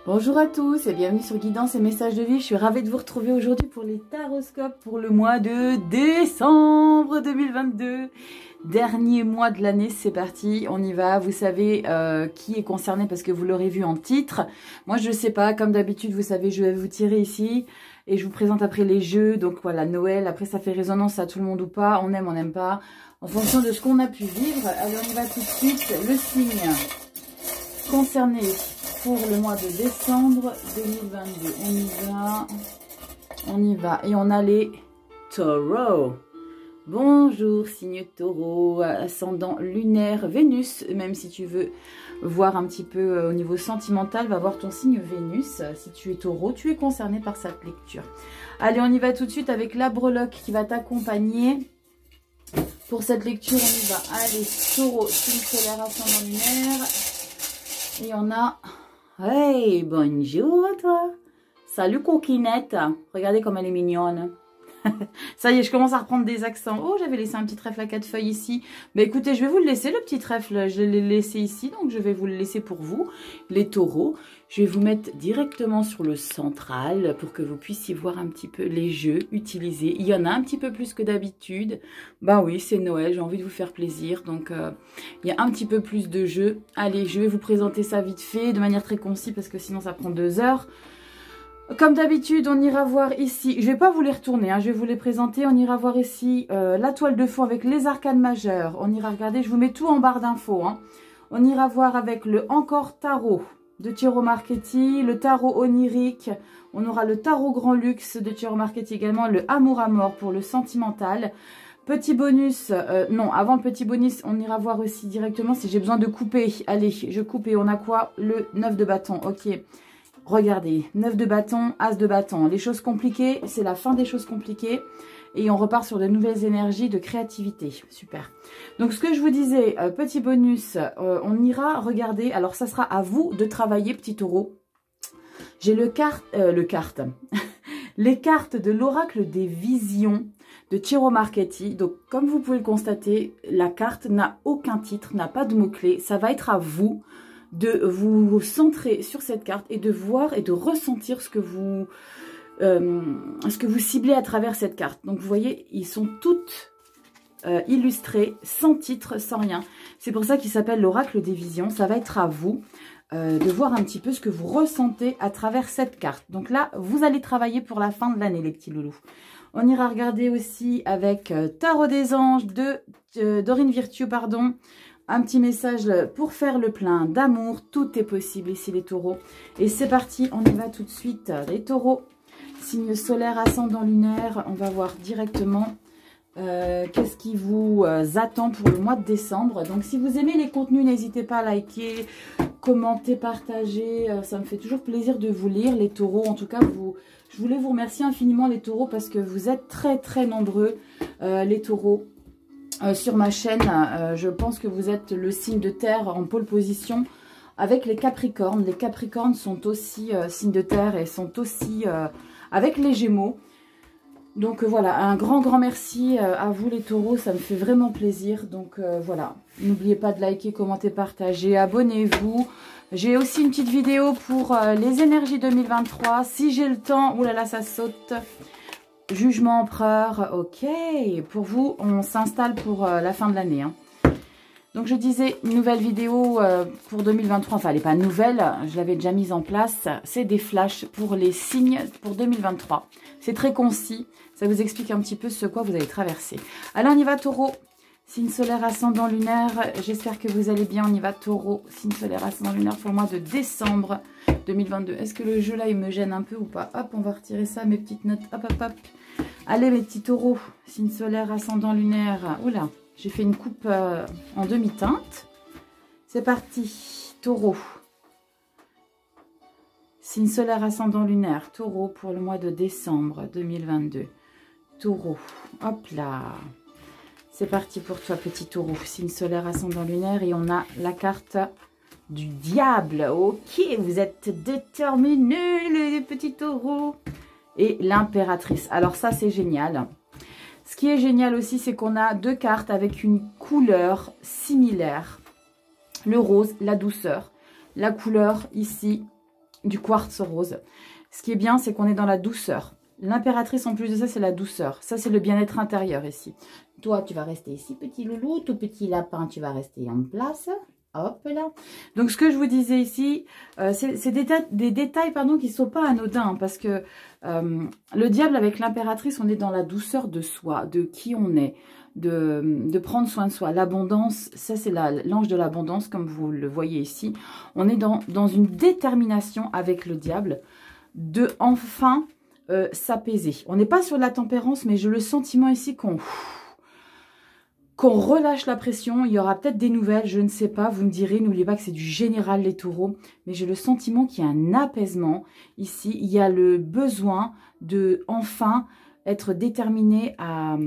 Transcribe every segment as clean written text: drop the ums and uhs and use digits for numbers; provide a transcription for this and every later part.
Bonjour à tous et bienvenue sur Guidance et Messages de Vie. Je suis ravie de vous retrouver aujourd'hui pour les taroscopes pour le mois de décembre 2022. Dernier mois de l'année, c'est parti, on y va. Vous savez qui est concerné parce que vous l'aurez vu en titre. Moi, je ne sais pas, comme d'habitude, vous savez, je vais vous tirer ici et je vous présente après les jeux. Donc voilà, Noël, après ça fait résonance à tout le monde ou pas, on aime, on n'aime pas, en fonction de ce qu'on a pu vivre. Alors on y va tout de suite, le signe concerné pour le mois de décembre 2022. On y va. Et on a les taureaux. Bonjour, signe taureau, ascendant lunaire, Vénus. Même si tu veux voir un petit peu au niveau sentimental, va voir ton signe Vénus. Si tu es taureau, tu es concerné par cette lecture. Allez, on y va tout de suite avec la breloque qui va t'accompagner. Pour cette lecture, on y va. Allez, taureau, signe solaire, ascendant lunaire. Et on a... Hey, bonjour à toi. Salut coquinette. Regardez comme elle est mignonne. Ça y est, je commence à reprendre des accents. Oh, j'avais laissé un petit trèfle à 4 feuilles ici. Mais écoutez, je vais vous le laisser, le petit trèfle. Je l'ai laissé ici, donc je vais vous le laisser pour vous, les taureaux. Je vais vous mettre directement sur le central pour que vous puissiez voir un petit peu les jeux utilisés. Il y en a un petit peu plus que d'habitude. Ben oui, c'est Noël, j'ai envie de vous faire plaisir. Donc, il y a un petit peu plus de jeux. Allez, je vais vous présenter ça vite fait, de manière très concise, parce que sinon ça prend 2 heures. Comme d'habitude, on ira voir ici, je vais pas vous les retourner, hein, je vais vous les présenter. On ira voir ici la toile de fond avec les arcanes majeures. On ira regarder, je vous mets tout en barre d'infos. Hein. On ira voir avec le Encore Tarot de Tarot Marchetti, le tarot onirique. On aura le tarot grand luxe de Tarot Marchetti également, le amour à mort pour le sentimental. Petit bonus, non, avant le petit bonus, on ira voir aussi directement si j'ai besoin de couper. Allez, je coupe et on a quoi? Le 9 de bâton, ok. Regardez, 9 de bâton, as de bâton. Les choses compliquées, c'est la fin des choses compliquées. Et on repart sur de nouvelles énergies de créativité. Super. Donc, ce que je vous disais, petit bonus, on ira regarder. Alors, ça sera à vous de travailler, petit taureau. J'ai les cartes de l'oracle des visions de Tarot Marchetti. Donc, comme vous pouvez le constater, la carte n'a aucun titre, n'a pas de mots-clés. Ça va être à vous de vous centrer sur cette carte et de voir et de ressentir ce que vous ciblez à travers cette carte. Donc vous voyez, ils sont toutes illustrées, sans titre, sans rien. C'est pour ça qu'il s'appelle l'oracle des visions. Ça va être à vous de voir un petit peu ce que vous ressentez à travers cette carte. Donc là, vous allez travailler pour la fin de l'année, les petits loulous. On ira regarder aussi avec Tarot des anges de Dorine Virtue, pardon. Un petit message pour faire le plein d'amour. Tout est possible ici les taureaux. Et c'est parti, on y va tout de suite. Les taureaux, signe solaire, ascendant lunaire. On va voir directement qu'est-ce qui vous attend pour le mois de décembre. Donc si vous aimez les contenus, n'hésitez pas à liker, commenter, partager. Ça me fait toujours plaisir de vous lire les taureaux. En tout cas, je voulais vous remercier infiniment les taureaux parce que vous êtes très très nombreux les taureaux. Sur ma chaîne, je pense que vous êtes le signe de terre en pole position avec les capricornes. Les capricornes sont aussi signes de terre et sont aussi avec les gémeaux. Donc voilà, un grand merci à vous les taureaux, ça me fait vraiment plaisir. Donc voilà, n'oubliez pas de liker, commenter, partager, abonnez-vous. J'ai aussi une petite vidéo pour les énergies 2023, si j'ai le temps. Ouh là là, ça saute. Jugement empereur, ok. Pour vous, on s'installe pour la fin de l'année. Hein. Donc, je disais, une nouvelle vidéo pour 2023. Enfin, elle n'est pas nouvelle, je l'avais déjà mise en place. C'est des flashs pour les signes pour 2023. C'est très concis. Ça vous explique un petit peu ce quoi vous allez traverser. Alors, on y va, taureau. Signe solaire, ascendant lunaire. J'espère que vous allez bien. On y va, taureau. Signe solaire, ascendant lunaire pour le mois de décembre 2022. Est-ce que le jeu là, il me gêne un peu ou pas? Hop, on va retirer ça, mes petites notes. Hop, hop, hop. Allez, mes petits taureaux. Signe solaire, ascendant lunaire. Oula, j'ai fait une coupe en demi-teinte. C'est parti. Taureau. Signe solaire, ascendant lunaire. Taureau pour le mois de décembre 2022. Taureau. Hop là. C'est parti pour toi, petit taureau. Signe solaire, ascendant lunaire. Et on a la carte du diable. Ok, vous êtes déterminés, les petits taureaux. Et l'impératrice. Alors ça, c'est génial. Ce qui est génial aussi, c'est qu'on a 2 cartes avec une couleur similaire. Le rose, la douceur. La couleur ici, du quartz rose. Ce qui est bien, c'est qu'on est dans la douceur. L'impératrice, en plus de ça, c'est la douceur. Ça, c'est le bien-être intérieur ici. Toi, tu vas rester ici, petit loulou. Tout petit lapin, tu vas rester en place. Hop là. Donc, ce que je vous disais ici, c'est des détails pardon, qui ne sont pas anodins. Hein, parce que le diable avec l'impératrice, on est dans la douceur de soi, de qui on est. De prendre soin de soi. L'abondance, ça c'est l'ange de l'abondance, comme vous le voyez ici. On est dans une détermination avec le diable de enfin s'apaiser. On n'est pas sur la tempérance, mais j'ai le sentiment ici qu'on relâche la pression. Il y aura peut-être des nouvelles, je ne sais pas. Vous me direz, n'oubliez pas que c'est du général les taureaux. Mais j'ai le sentiment qu'il y a un apaisement ici. Il y a le besoin de enfin être déterminé à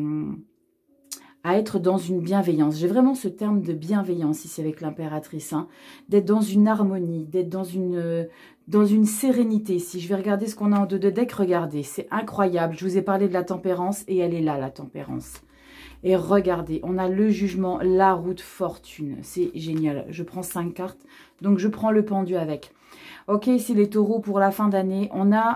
être dans une bienveillance. J'ai vraiment ce terme de bienveillance ici avec l'impératrice, hein, d'être dans une harmonie, d'être dans une sérénité. Si je vais regarder ce qu'on a en dos de deck, regardez, c'est incroyable. Je vous ai parlé de la tempérance et elle est là, la tempérance. Et regardez, on a le jugement, la roue de fortune. C'est génial. Je prends 5 cartes, donc je prends le pendu avec. Ok, ici les taureaux pour la fin d'année,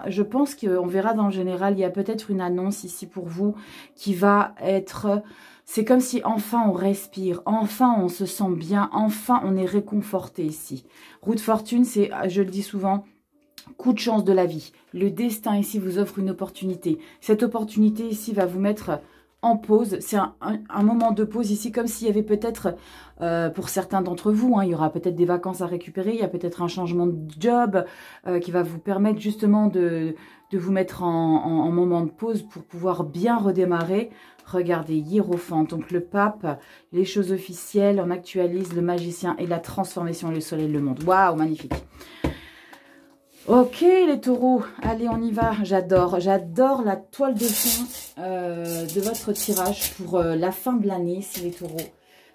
je pense qu'on verra dans le général, il y a peut-être une annonce ici pour vous qui va être... C'est comme si enfin on respire, enfin on se sent bien, enfin on est réconforté ici. Roue de fortune, c'est, je le dis souvent, coup de chance de la vie. Le destin ici vous offre une opportunité. Cette opportunité ici va vous mettre en pause. C'est un moment de pause ici, comme s'il y avait peut-être, pour certains d'entre vous, hein, il y aura peut-être des vacances à récupérer, il y a peut-être un changement de job qui va vous permettre justement de vous mettre en moment de pause pour pouvoir bien redémarrer. Regardez, Hiérophante, donc le pape, les choses officielles, on actualise le magicien et la transformation, le soleil, le monde. Waouh, magnifique. Ok les taureaux, allez on y va, j'adore la toile de fond de votre tirage pour la fin de l'année, si les taureaux.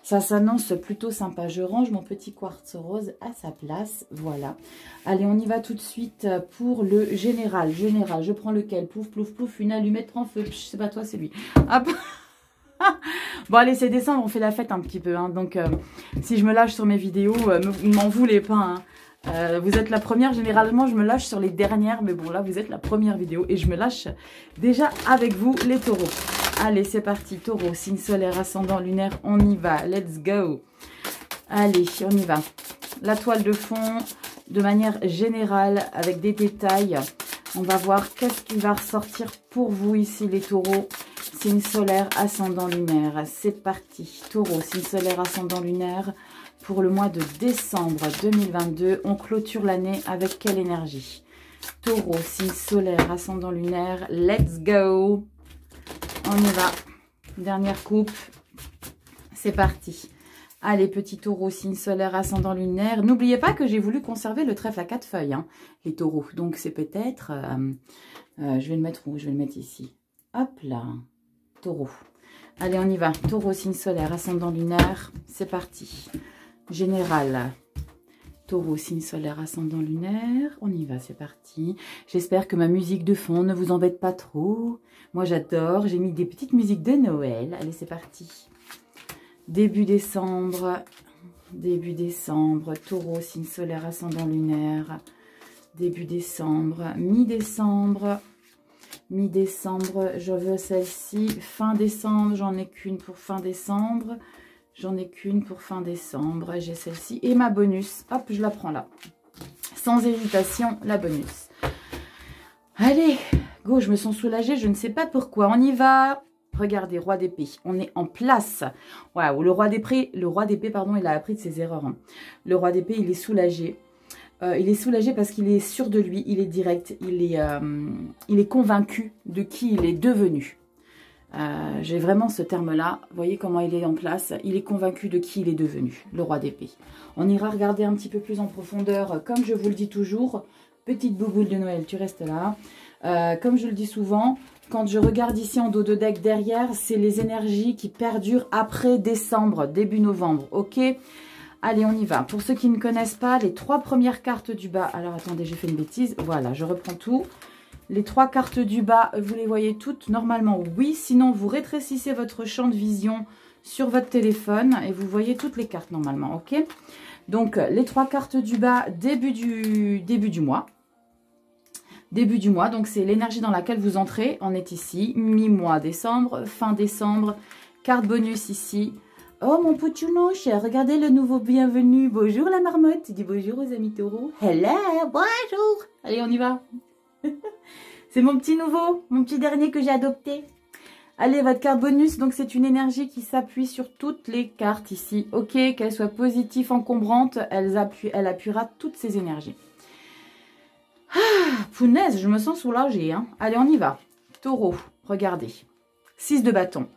Ça s'annonce plutôt sympa. Je range mon petit quartz rose à sa place. Voilà. Allez, on y va tout de suite pour le général. Général, je prends lequel? Plouf, plouf, plouf. Une allumette prend feu. C'est pas toi, c'est lui. Hop. Bon, allez, c'est décembre. On fait la fête un petit peu. Hein, donc, si je me lâche sur mes vidéos, ne m'en voulez pas. Hein. Vous êtes la première. Généralement, je me lâche sur les dernières. Mais bon, là, vous êtes la première vidéo. Et je me lâche déjà avec vous, les taureaux. Allez, c'est parti. Taureau, signe solaire, ascendant, lunaire. On y va. Let's go. Allez, on y va. La toile de fond, de manière générale, avec des détails. On va voir qu'est-ce qui va ressortir pour vous ici, les taureaux. Signe solaire, ascendant, lunaire. C'est parti. Taureau, signe solaire, ascendant, lunaire. Pour le mois de décembre 2022, on clôture l'année avec quelle énergie? Taureau, signe solaire, ascendant, lunaire. Let's go. On y va. Dernière coupe. C'est parti. Allez, petit taureau, signe solaire, ascendant, lunaire. N'oubliez pas que j'ai voulu conserver le trèfle à 4 feuilles, hein, les taureaux. Donc, c'est peut-être... je vais le mettre où? Je vais le mettre ici. Hop là. Taureau. Allez, on y va. Taureau, signe solaire, ascendant, lunaire. C'est parti. Général. Taureau, signe solaire, ascendant, lunaire. On y va, c'est parti. J'espère que ma musique de fond ne vous embête pas trop. Moi, j'adore. J'ai mis des petites musiques de Noël. Allez, c'est parti. Début décembre. Début décembre. Taureau, signe solaire, ascendant, lunaire. Début décembre. Mi-décembre. Mi-décembre. Je veux celle-ci. Fin décembre. J'en ai qu'une pour fin décembre. J'en ai qu'une pour fin décembre. J'ai celle-ci. Et ma bonus. Hop, je la prends là. Sans hésitation, la bonus. Allez, go, je me sens soulagée. Je ne sais pas pourquoi. On y va. Regardez, roi d'épée. On est en place. Waouh, le roi d'épée, pardon, il a appris de ses erreurs. Hein. Le roi d'épée, il est soulagé. Il est soulagé parce qu'il est sûr de lui. Il est direct. Il est convaincu de qui il est devenu. J'ai vraiment ce terme-là. Vous voyez comment il est en place. Il est convaincu de qui il est devenu, le roi d'épée. On ira regarder un petit peu plus en profondeur. Comme je vous le dis toujours, petite bouboule de Noël, tu restes là. Comme je le dis souvent, quand je regarde ici en dos de deck derrière, c'est les énergies qui perdurent après décembre, début novembre. Ok ? Allez, on y va. Pour ceux qui ne connaissent pas, les 3 premières cartes du bas. Alors, attendez, j'ai fait une bêtise. Voilà, je reprends tout. Les 3 cartes du bas, vous les voyez toutes? Normalement, oui. Sinon, vous rétrécissez votre champ de vision sur votre téléphone et vous voyez toutes les cartes normalement, ok? Donc, les 3 cartes du bas, début du mois. début du mois. Donc, c'est l'énergie dans laquelle vous entrez. On est ici, mi-mois décembre, fin décembre. Carte bonus ici. Oh, mon poutounoche, regardez le nouveau bienvenu. Bonjour la marmotte. Tu dis bonjour aux amis taureaux. Hello, bonjour. Allez, on y va. C'est mon petit nouveau, mon petit dernier que j'ai adopté. Allez, votre carte bonus, donc c'est une énergie qui s'appuie sur toutes les cartes ici. Ok, qu'elle soit positive, encombrante, elle appuiera toutes ces énergies. Ah, punaise, je me sens soulagée. Hein. Allez, on y va. Taureau, regardez. 6 de bâton.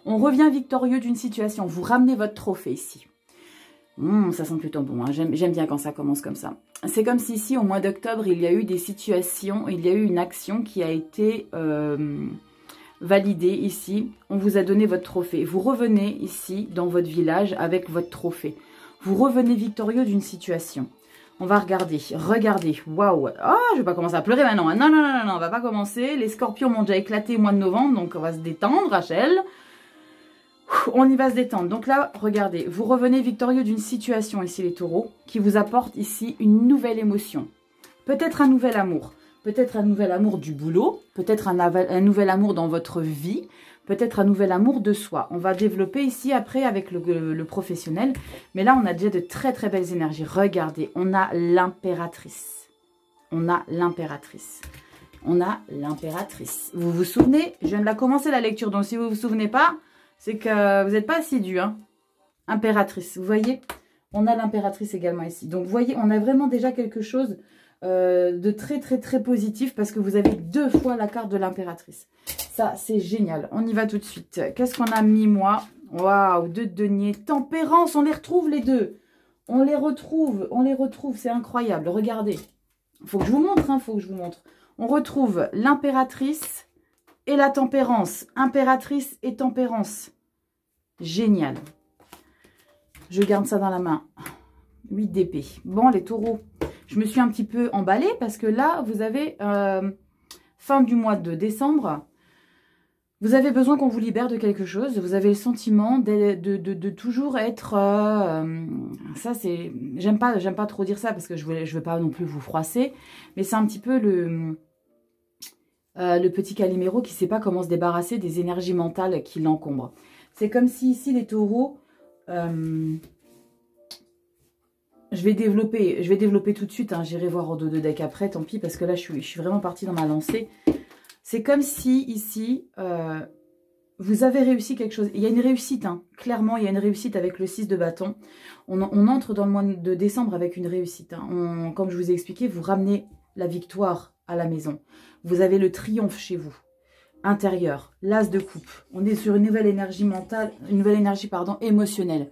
On revient victorieux d'une situation. Vous ramenez votre trophée ici. Ça sent plutôt bon. Hein. J'aime bien quand ça commence comme ça. C'est comme si ici, au mois d'octobre, il y a eu des situations, il y a eu une action qui a été... validé ici, on vous a donné votre trophée. Vous revenez ici dans votre village avec votre trophée. Vous revenez victorieux d'une situation. On va regarder, regardez, waouh. Oh, je vais pas commencer à pleurer maintenant. Non, non, non, non, on va pas commencer. Les scorpions m'ont déjà éclaté au mois de novembre, donc on va se détendre, Rachel. On y va se détendre. Donc là, regardez, vous revenez victorieux d'une situation ici, les taureaux, qui vous apporte ici une nouvelle émotion. Peut-être un nouvel amour. Peut-être un nouvel amour du boulot, peut-être un nouvel amour dans votre vie, peut-être un nouvel amour de soi. On va développer ici après avec le professionnel. Mais là, on a déjà de très très belles énergies. Regardez, on a l'impératrice. On a l'impératrice. On a l'impératrice. Vous vous souvenez? Je viens de la commencer la lecture. Donc si vous ne vous souvenez pas, c'est que vous n'êtes pas assidu. Hein. Impératrice, vous voyez? On a l'impératrice également ici. Donc vous voyez, on a vraiment déjà quelque chose... de très très très positif parce que vous avez 2 fois la carte de l'impératrice. Ça, c'est génial. On y va tout de suite. Qu'est-ce qu'on a mis, moi? Waouh, 2 de denier. Tempérance, on les retrouve les deux. On les retrouve. C'est incroyable. Regardez. Faut que je vous montre, hein, faut que je vous montre. On retrouve l'impératrice et la tempérance. Impératrice et tempérance. Génial. Je garde ça dans la main. 8 d'épée. Bon, les taureaux. Je me suis un petit peu emballée parce que là, vous avez fin du mois de décembre. Vous avez besoin qu'on vous libère de quelque chose. Vous avez le sentiment de toujours être... ça, c'est... J'aime pas trop dire ça parce que je veux pas non plus vous froisser. Mais c'est un petit peu le petit Calimero qui ne sait pas comment se débarrasser des énergies mentales qui l'encombrent. C'est comme si ici, les taureaux... Je vais développer tout de suite, hein. J'irai voir au dos de deck après, tant pis, parce que là, je suis vraiment partie dans ma lancée. C'est comme si, ici, vous avez réussi quelque chose. Il y a une réussite, hein. Clairement, il y a une réussite avec le 6 de bâton. On entre dans le mois de décembre avec une réussite. Hein. Comme je vous ai expliqué, vous ramenez la victoire à la maison. Vous avez le triomphe chez vous. Intérieur, l'as de coupe. On est sur une nouvelle énergie mentale, une nouvelle énergie, pardon, émotionnelle.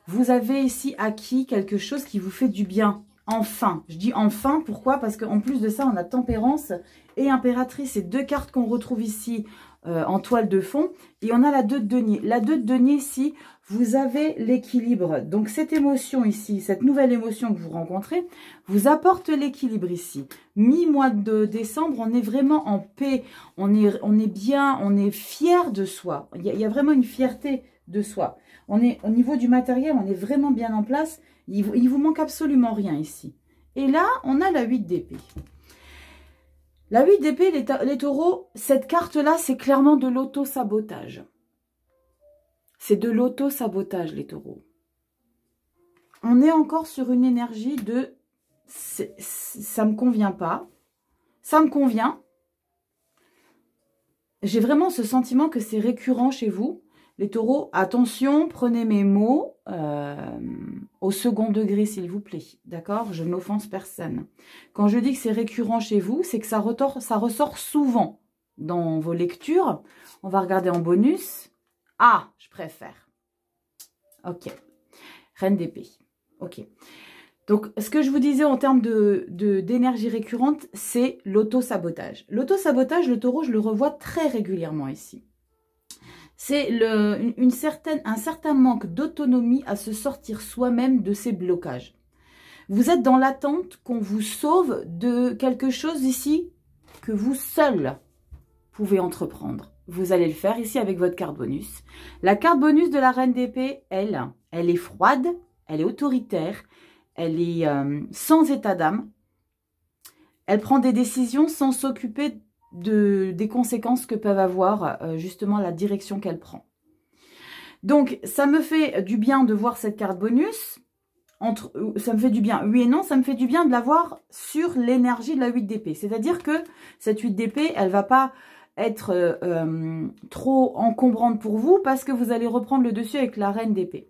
Vous avez ici acquis quelque chose qui vous fait du bien. Enfin. Je dis enfin, pourquoi? Parce qu'en plus de ça, on a tempérance et impératrice. C'est 2 cartes qu'on retrouve ici en toile de fond. Et on a la 2 de denier. La 2 de denier ici, vous avez l'équilibre. Donc cette émotion ici, cette nouvelle émotion que vous rencontrez, vous apporte l'équilibre ici. Mi-mois de décembre, on est vraiment en paix. On est bien, on est fier de soi. Il y a vraiment une fierté de soi. On est au niveau du matériel, on est vraiment bien en place. Il vous manque absolument rien ici. Et là, on a la 8 d'épée. La 8 d'épée, les taureaux, cette carte-là, c'est clairement de l'auto-sabotage. C'est de l'auto-sabotage, les taureaux. On est encore sur une énergie de « ça ne me convient pas »,« ça me convient ». J'ai vraiment ce sentiment que c'est récurrent chez vous. Les taureaux, attention, prenez mes mots au second degré, s'il vous plaît. D'accord? Je n'offense personne. Quand je dis que c'est récurrent chez vous, c'est que ça ressort souvent dans vos lectures. On va regarder en bonus. Ah, je préfère. Ok. Reine d'épée. Ok. Donc, ce que je vous disais en termes d'énergie récurrente, c'est l'auto-sabotage. L'auto-sabotage, le taureau, je le revois très régulièrement ici. C'est un certain manque d'autonomie à se sortir soi-même de ces blocages. Vous êtes dans l'attente qu'on vous sauve de quelque chose ici que vous seul pouvez entreprendre. Vous allez le faire ici avec votre carte bonus. La carte bonus de la reine d'épée, elle est froide, elle est autoritaire, elle est sans état d'âme. Elle prend des décisions sans s'occuper des conséquences que peuvent avoir justement la direction qu'elle prend. Donc, ça me fait du bien de voir cette carte bonus. Ça me fait du bien, oui et non, ça me fait du bien de la voir sur l'énergie de la 8 d'épée. C'est-à-dire que cette 8 d'épée, elle va pas être trop encombrante pour vous parce que vous allez reprendre le dessus avec la reine d'épée.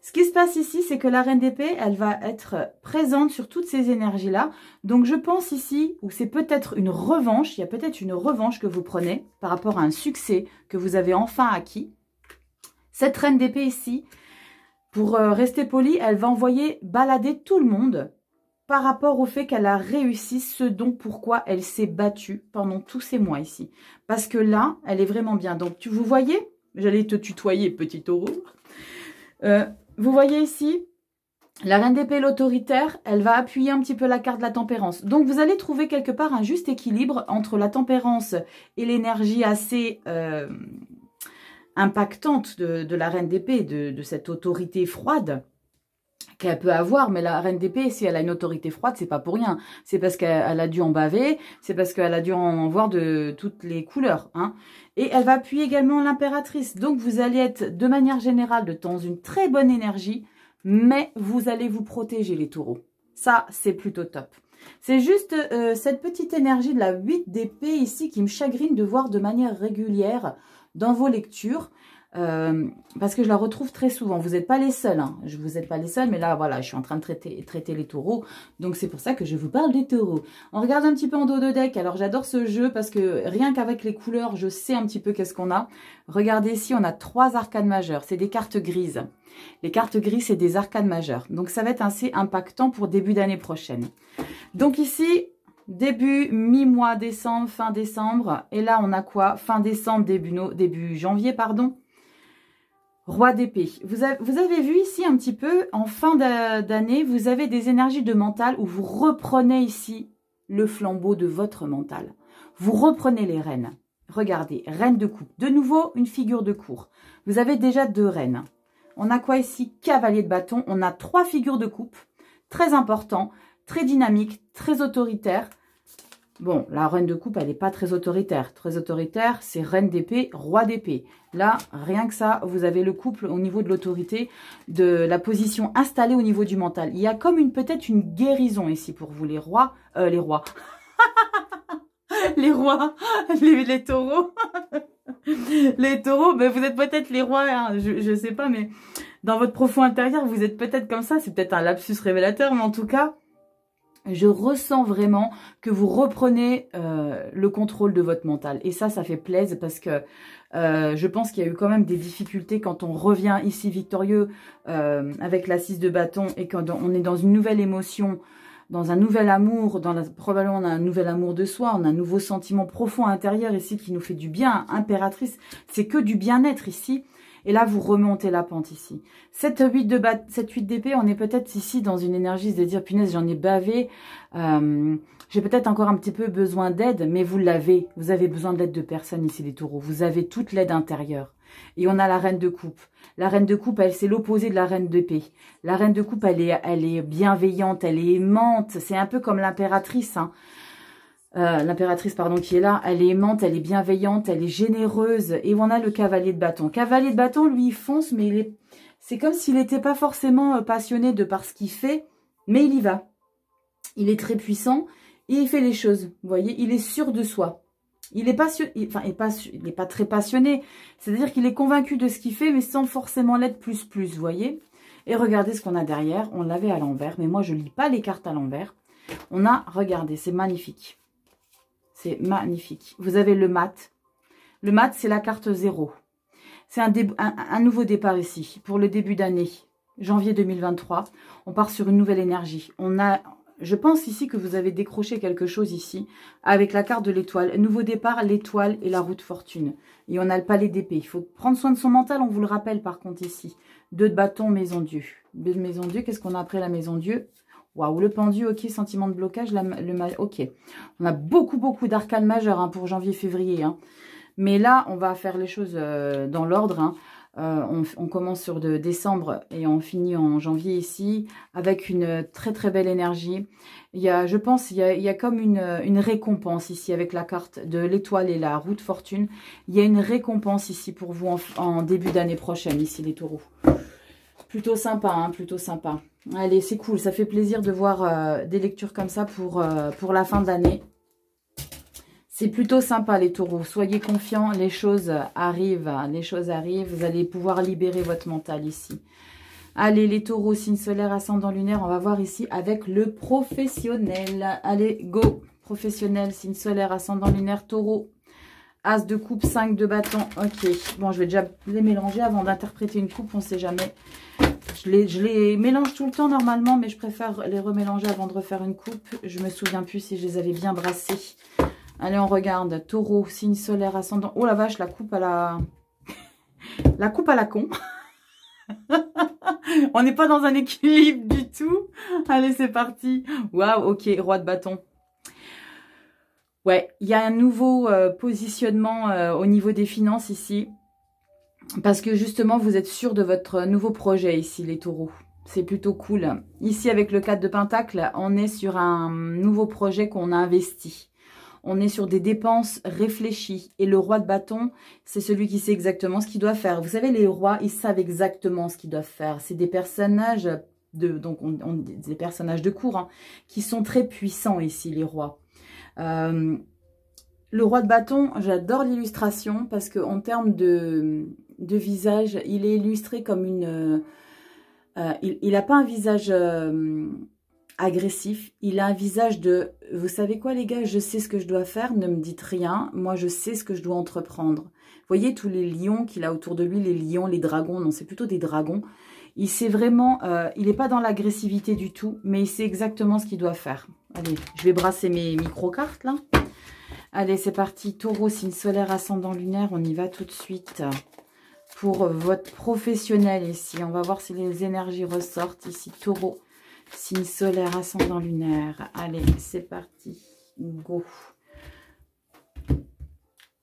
Ce qui se passe ici, c'est que la reine d'épée, elle va être présente sur toutes ces énergies-là. Donc, je pense ici, ou c'est peut-être une revanche, il y a peut-être une revanche que vous prenez par rapport à un succès que vous avez enfin acquis. Cette reine d'épée ici, pour rester polie, elle va envoyer balader tout le monde par rapport au fait qu'elle a réussi ce dont pourquoi elle s'est battue pendant tous ces mois ici. Parce que là, elle est vraiment bien. Donc, vous voyez, j'allais te tutoyer, petit taureau. Vous voyez ici, la reine d'épée, l'autoritaire, elle va appuyer un petit peu la carte de la tempérance. Donc, vous allez trouver quelque part un juste équilibre entre la tempérance et l'énergie assez impactante de la reine d'épée, de cette autorité froide qu'elle peut avoir. Mais la reine d'épée, si elle a une autorité froide, c'est pas pour rien. C'est parce qu'elle a dû en baver, c'est parce qu'elle a dû en voir de toutes les couleurs, hein. Et elle va appuyer également l'impératrice. Donc, vous allez être, de manière générale, dans une très bonne énergie, mais vous allez vous protéger, les taureaux. Ça, c'est plutôt top. C'est juste cette petite énergie de la 8 d'épée ici qui me chagrine de voir de manière régulière dans vos lectures. Parce que je la retrouve très souvent. Vous n'êtes pas les seuls, hein. Vous n'êtes pas les seuls, mais là, voilà, je suis en train de traiter les taureaux. Donc, c'est pour ça que je vous parle des taureaux. On regarde un petit peu en dos de deck. Alors, j'adore ce jeu parce que rien qu'avec les couleurs, je sais un petit peu qu'est-ce qu'on a. Regardez ici, on a 3 arcanes majeures. C'est des cartes grises. Les cartes grises, c'est des arcanes majeures. Donc, ça va être assez impactant pour début d'année prochaine. Donc, ici, début, mi-mois décembre, fin décembre. Et là, on a quoi? Fin décembre, début janvier, pardon. Roi d'épée. Vous avez vu ici un petit peu, en fin d'année, vous avez des énergies de mental où vous reprenez ici le flambeau de votre mental. Vous reprenez les reines. Regardez, reine de coupe. De nouveau, une figure de cour. Vous avez déjà 2 reines. On a quoi ici? Cavalier de bâton. On a 3 figures de coupe. Très important, très dynamique, très autoritaire. Bon, la reine de coupe, elle n'est pas très autoritaire. Très autoritaire, c'est reine d'épée, roi d'épée. Là, rien que ça, vous avez le couple au niveau de l'autorité, de la position installée au niveau du mental. Il y a comme peut-être une guérison ici pour vous, les rois. Les rois. Les rois, les taureaux. Les taureaux, ben vous êtes peut-être les rois, hein, je sais pas, mais dans votre profond intérieur, vous êtes peut-être comme ça. C'est peut-être un lapsus révélateur, mais en tout cas, je ressens vraiment que vous reprenez le contrôle de votre mental. Et ça fait plaisir parce que je pense qu'il y a eu quand même des difficultés quand on revient ici victorieux avec la 6 de bâton et quand on est dans une nouvelle émotion, dans un nouvel amour, probablement on a un nouvel amour de soi, on a un nouveau sentiment profond intérieur ici qui nous fait du bien. Impératrice, c'est que du bien-être ici. Et là, vous remontez la pente ici. Cette 8 d'épée, on est peut-être ici dans une énergie de dire, punaise, j'en ai bavé. J'ai peut-être encore un petit peu besoin d'aide, mais vous l'avez. Vous avez besoin de l'aide de personne ici, les taureaux. Vous avez toute l'aide intérieure. Et on a la reine de coupe. La reine de coupe, elle, c'est l'opposé de la reine d'épée. La reine de coupe, elle est bienveillante, elle est aimante. C'est un peu comme l'impératrice, hein. L'impératrice, pardon, qui est là, elle est aimante, elle est bienveillante, elle est généreuse. Et on a le cavalier de bâton. Cavalier de bâton, lui, il fonce, mais c'est comme s'il n'était pas forcément passionné de par ce qu'il fait, mais il y va. Il est très puissant et il fait les choses. Vous voyez, il est sûr de soi. Il est passionné, enfin, il n'est pas très passionné. C'est-à-dire qu'il est convaincu de ce qu'il fait, mais sans forcément l'être plus, vous voyez. Et regardez ce qu'on a derrière. On l'avait à l'envers, mais moi, je ne lis pas les cartes à l'envers. On a, regardez, c'est magnifique. C'est magnifique. Vous avez le mat. Le mat, c'est la carte 0. C'est un nouveau départ ici, pour le début d'année, janvier 2023. On part sur une nouvelle énergie. Je pense ici que vous avez décroché quelque chose ici, avec la carte de l'étoile. Nouveau départ, l'étoile et la roue de fortune. Et on a le palais d'épée. Il faut prendre soin de son mental, on vous le rappelle par contre ici. 2 de bâton, maison Dieu. 2 de maison Dieu, qu'est-ce qu'on a après la maison Dieu? Waouh, le pendu, ok, sentiment de blocage, ok. On a beaucoup d'arcanes majeures hein, pour janvier-février. Hein. Mais là, on va faire les choses dans l'ordre. Hein. On commence sur de décembre et on finit en janvier ici avec une très très belle énergie. Je pense il y a comme une récompense ici avec la carte de l'étoile et la roue de fortune. Il y a une récompense ici pour vous en début d'année prochaine ici les taureaux. Plutôt sympa, hein, plutôt sympa. Allez, c'est cool, ça fait plaisir de voir des lectures comme ça pour la fin d'année. C'est plutôt sympa les taureaux, soyez confiants, les choses arrivent, vous allez pouvoir libérer votre mental ici. Allez les taureaux, signe solaire, ascendant lunaire, on va voir ici avec le professionnel. Allez, go, professionnel, signe solaire, ascendant lunaire, taureau. As de coupe, 5 de bâton, ok. Bon, je vais déjà les mélanger avant d'interpréter une coupe, on ne sait jamais. Je les mélange tout le temps normalement, mais je préfère les remélanger avant de refaire une coupe. Je me souviens plus si je les avais bien brassés. Allez, on regarde. Taureau, signe solaire, ascendant. Oh la vache, la coupe à la... la coupe à la con. On n'est pas dans un équilibre du tout. Allez, c'est parti. Waouh, ok, roi de bâton. Ouais, il y a un nouveau positionnement au niveau des finances ici. Parce que justement, vous êtes sûr de votre nouveau projet ici, les taureaux. C'est plutôt cool. Ici, avec le 4 de Pentacle, on est sur un nouveau projet qu'on a investi. On est sur des dépenses réfléchies. Et le roi de bâton, c'est celui qui sait exactement ce qu'il doit faire. Vous savez, les rois, ils savent exactement ce qu'ils doivent faire. C'est des personnages des personnages de cour hein, qui sont très puissants ici, les rois. Le roi de bâton, j'adore l'illustration parce qu'en termes de visage, il est illustré comme une... il n'a pas un visage agressif, il a un visage de... Vous savez quoi les gars, je sais ce que je dois faire, ne me dites rien, moi je sais ce que je dois entreprendre. Vous voyez tous les lions qu'il a autour de lui, les lions, les dragons, non c'est plutôt des dragons. Il sait vraiment, il n'est pas dans l'agressivité du tout, mais il sait exactement ce qu'il doit faire. Allez, je vais brasser mes micro-cartes là. Allez, c'est parti. Taureau, signe solaire, ascendant lunaire. On y va tout de suite pour votre professionnel ici. On va voir si les énergies ressortent ici. Taureau, signe solaire, ascendant lunaire. Allez, c'est parti. Go.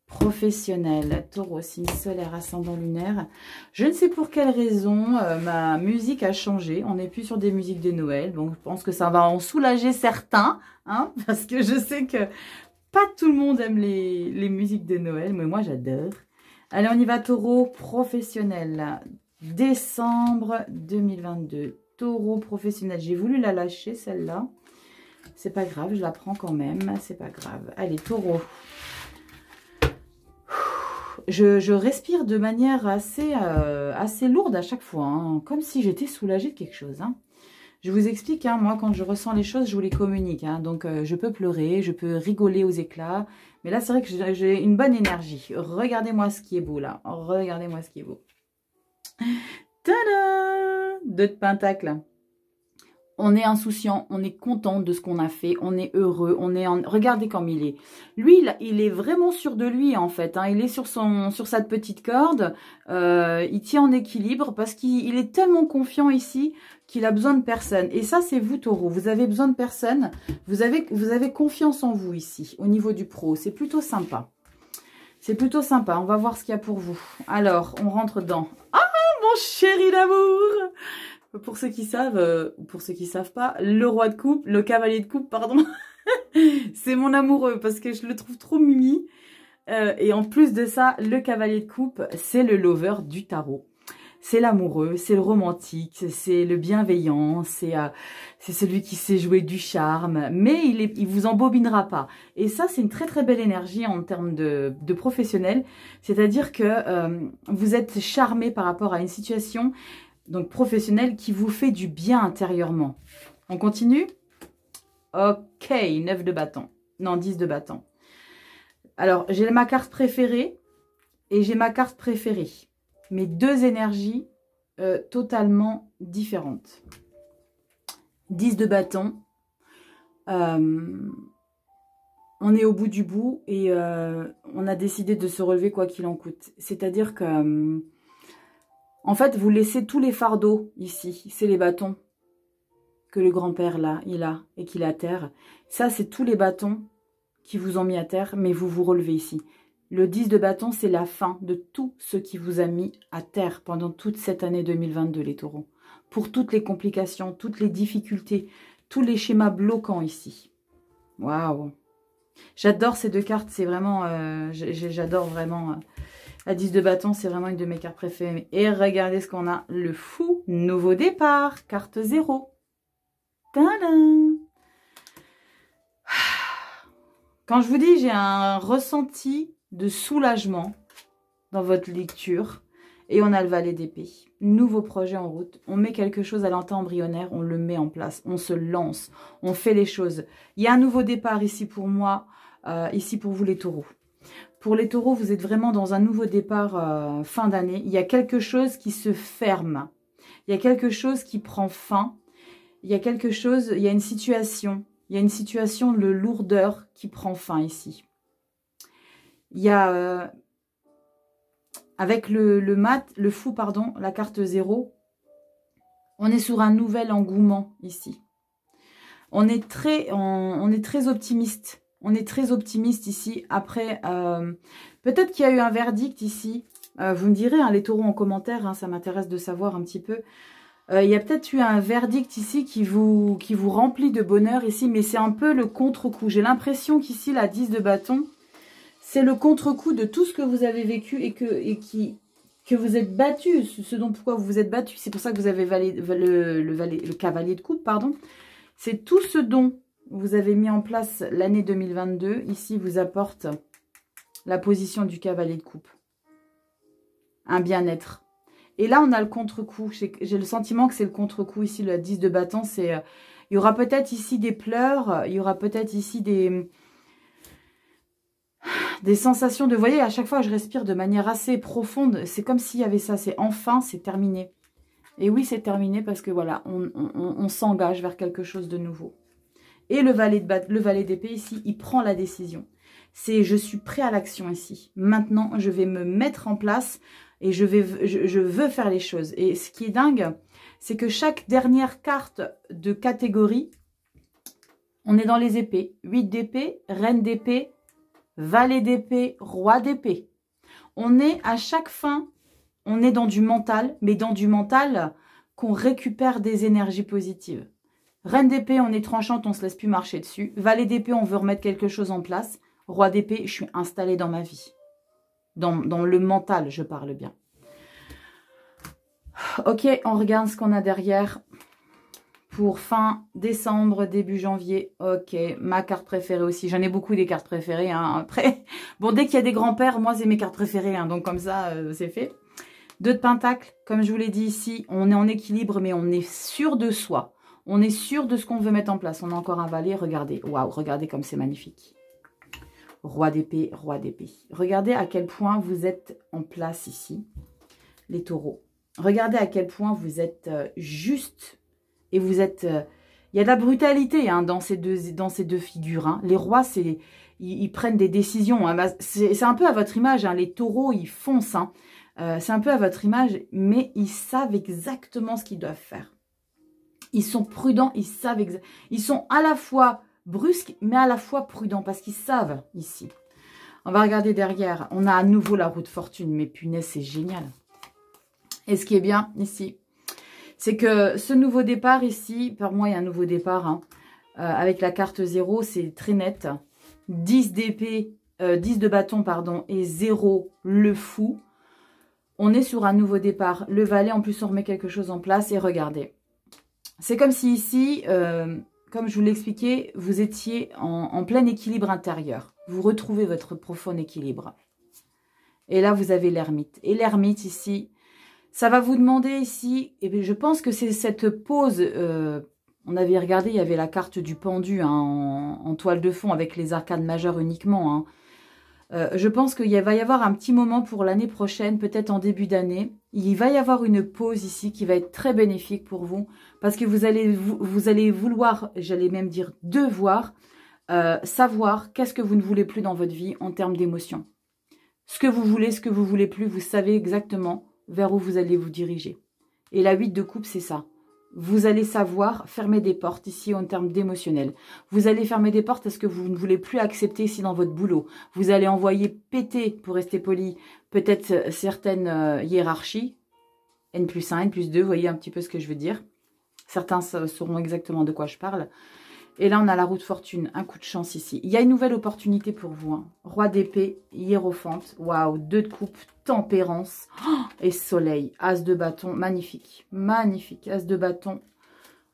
Professionnel. Taureau, signe solaire, ascendant lunaire. Je ne sais pour quelle raison ma musique a changé. On n'est plus sur des musiques de Noël. Donc, je pense que ça va en soulager certains. Hein, parce que je sais que... pas tout le monde aime les musiques de Noël, mais moi j'adore. Allez, on y va, taureau professionnel. Décembre 2022. Taureau professionnel. J'ai voulu la lâcher, celle-là. C'est pas grave, je la prends quand même. C'est pas grave. Allez, taureau. Je respire de manière assez lourde à chaque fois. Hein, comme si j'étais soulagée de quelque chose. Hein. Je vous explique, hein, moi, quand je ressens les choses, je vous les communique. Hein, donc, je peux pleurer, je peux rigoler aux éclats. Mais là, c'est vrai que j'ai une bonne énergie. Regardez-moi ce qui est beau, là. Regardez-moi ce qui est beau. Tada! 2 de Pentacle. On est insouciant, on est content de ce qu'on a fait, on est heureux, regardez comme il est. Lui, il est vraiment sûr de lui, en fait. Hein. Il est sur sa petite corde, il tient en équilibre parce qu'il est tellement confiant ici qu'il a besoin de personne. Et ça, c'est vous, taureau. Vous avez besoin de personne. Vous avez confiance en vous ici, au niveau du pro. C'est plutôt sympa. C'est plutôt sympa. On va voir ce qu'il y a pour vous. Alors, on rentre dans... Ah, mon chéri d'amour! Pour ceux qui savent, ou pour ceux qui savent pas, le roi de coupe, le cavalier de coupe, pardon, c'est mon amoureux parce que je le trouve trop mimi. Et en plus de ça, le cavalier de coupe, c'est le lover du tarot. C'est l'amoureux, c'est le romantique, c'est le bienveillant, c'est celui qui sait jouer du charme, mais il vous embobinera pas. Et ça, c'est une très très belle énergie en termes de professionnel. C'est-à-dire que vous êtes charmé par rapport à une situation... donc professionnel qui vous fait du bien intérieurement. On continue? Ok, 9 de bâton. Non, 10 de bâton. Alors, j'ai ma carte préférée et j'ai ma carte préférée. Mais 2 énergies totalement différentes. 10 de bâton. On est au bout du bout et on a décidé de se relever quoi qu'il en coûte. C'est-à-dire que... en fait, vous laissez tous les fardeaux ici. C'est les bâtons que le grand-père là, il a et qu'il a à terre. Ça, c'est tous les bâtons qui vous ont mis à terre, mais vous vous relevez ici. Le 10 de bâton, c'est la fin de tout ce qui vous a mis à terre pendant toute cette année 2022, les taureaux. Pour toutes les complications, toutes les difficultés, tous les schémas bloquants ici. Waouh! J'adore ces deux cartes, c'est vraiment... j'adore vraiment... la 10 de bâton, c'est vraiment une de mes cartes préférées. Et regardez ce qu'on a. Le fou, nouveau départ, carte 0. Tadam! Quand je vous dis, j'ai un ressenti de soulagement dans votre lecture. Et on a le valet d'épée. Nouveau projet en route. On met quelque chose à l'état embryonnaire, on le met en place. On se lance, on fait les choses. Il y a un nouveau départ ici pour moi, ici pour vous les taureaux. Pour les taureaux, vous êtes vraiment dans un nouveau départ fin d'année. Il y a quelque chose qui se ferme. Il y a quelque chose qui prend fin. Il y a quelque chose, il y a une situation. Il y a une situation de lourdeur qui prend fin ici. Il y a... avec le fou, pardon, la carte 0, on est sur un nouvel engouement ici. On est très optimiste. On est très optimiste ici. Après, peut-être qu'il y a eu un verdict ici. Vous me direz, hein, les taureaux en commentaire, hein, ça m'intéresse de savoir un petit peu. Il y a peut-être eu un verdict ici qui vous remplit de bonheur ici, mais c'est un peu le contre-coup. J'ai l'impression qu'ici, la 10 de bâton, c'est le contre-coup de tout ce que vous avez vécu et que vous êtes battu, ce dont pourquoi vous vous êtes battu. C'est pour ça que vous avez le cavalier de coupe, pardon. C'est tout ce dont vous avez mis en place l'année 2022. Ici, vous apporte la position du cavalier de coupe. Un bien-être. Et là, on a le contre-coup. J'ai le sentiment que c'est le contre-coup ici, la 10 de bâton. Il y aura peut-être ici des pleurs. Il y aura peut-être ici des sensations de... Vous voyez, à chaque fois, je respire de manière assez profonde. C'est comme s'il y avait ça. C'est enfin, c'est terminé. Et oui, c'est terminé parce que voilà, on s'engage vers quelque chose de nouveau. Et le valet d'épée ici, il prend la décision. C'est je suis prêt à l'action ici. Maintenant, je vais me mettre en place et je veux faire les choses. Et ce qui est dingue, c'est que chaque dernière carte de catégorie, on est dans les épées. 8 d'épée, reine d'épée, valet d'épée, roi d'épée. On est à chaque fin, on est dans du mental, mais dans du mental qu'on récupère des énergies positives. Reine d'épée, on est tranchante, on ne se laisse plus marcher dessus. Valet d'épée, on veut remettre quelque chose en place. Roi d'épée, je suis installée dans ma vie. Dans le mental, je parle bien. Ok, on regarde ce qu'on a derrière. Pour fin décembre, début janvier. Ok, ma carte préférée aussi. J'en ai beaucoup des cartes préférées. Hein. Après, bon, dès qu'il y a des grands-pères, moi, c'est mes cartes préférées. Hein. Donc, comme ça, c'est fait. 2 de Pentacle, comme je vous l'ai dit ici, on est en équilibre, mais on est sûr de soi. On est sûr de ce qu'on veut mettre en place. On a encore un valet, regardez. Waouh, regardez comme c'est magnifique. Roi d'épée, roi d'épée. Regardez à quel point vous êtes en place ici, les taureaux. Regardez à quel point vous êtes juste. Et vous êtes... il y a de la brutalité hein, dans ces deux figures. Hein. Les rois, ils prennent des décisions. Hein. C'est un peu à votre image. Hein. Les taureaux, ils foncent. Hein. C'est un peu à votre image. Mais ils savent exactement ce qu'ils doivent faire. Ils sont prudents. Ils savent exactement. Ils sont à la fois brusques, mais à la fois prudents. Parce qu'ils savent ici. On va regarder derrière. On a à nouveau la roue de fortune. Mais punaise, c'est génial. Et ce qui est bien ici, c'est que ce nouveau départ ici, pour moi, il y a un nouveau départ. Hein, avec la carte 0, c'est très net. 10 d'épée, 10 de bâton, pardon, et 0, le fou. On est sur un nouveau départ. Le valet, en plus, on remet quelque chose en place. Et regardez. C'est comme si ici, comme je vous l'ai expliqué, vous étiez en plein équilibre intérieur. Vous retrouvez votre profond équilibre. Et là, vous avez l'ermite. Et l'ermite, ici... Ça va vous demander ici, et je pense que c'est cette pause, on avait regardé, il y avait la carte du pendu hein, en toile de fond avec les arcades majeures uniquement. Hein. Je pense qu'il va y avoir un petit moment pour l'année prochaine, peut-être en début d'année. Il va y avoir une pause ici qui va être très bénéfique pour vous, parce que vous allez vouloir, j'allais même dire devoir, savoir qu'est-ce que vous ne voulez plus dans votre vie en termes d'émotions. Ce que vous voulez plus, vous savez exactement vers où vous allez vous diriger. Et la 8 de coupe, c'est ça. vous allez savoir fermer des portes ici en termes d'émotionnel. Vous allez fermer des portes parce que vous ne voulez plus accepter ici dans votre boulot. Vous allez envoyer péter, pour rester poli, peut-être certaines hiérarchies. N+1, N+2, vous voyez un petit peu ce que je veux dire. Certains sauront exactement de quoi je parle. Et là, on a la roue de fortune, un coup de chance ici. Il y a une nouvelle opportunité pour vous. Hein. Roi d'épée, hiérophante, waouh, 2 de coupe, tempérance et soleil. As de bâton, magnifique, magnifique. As de bâton,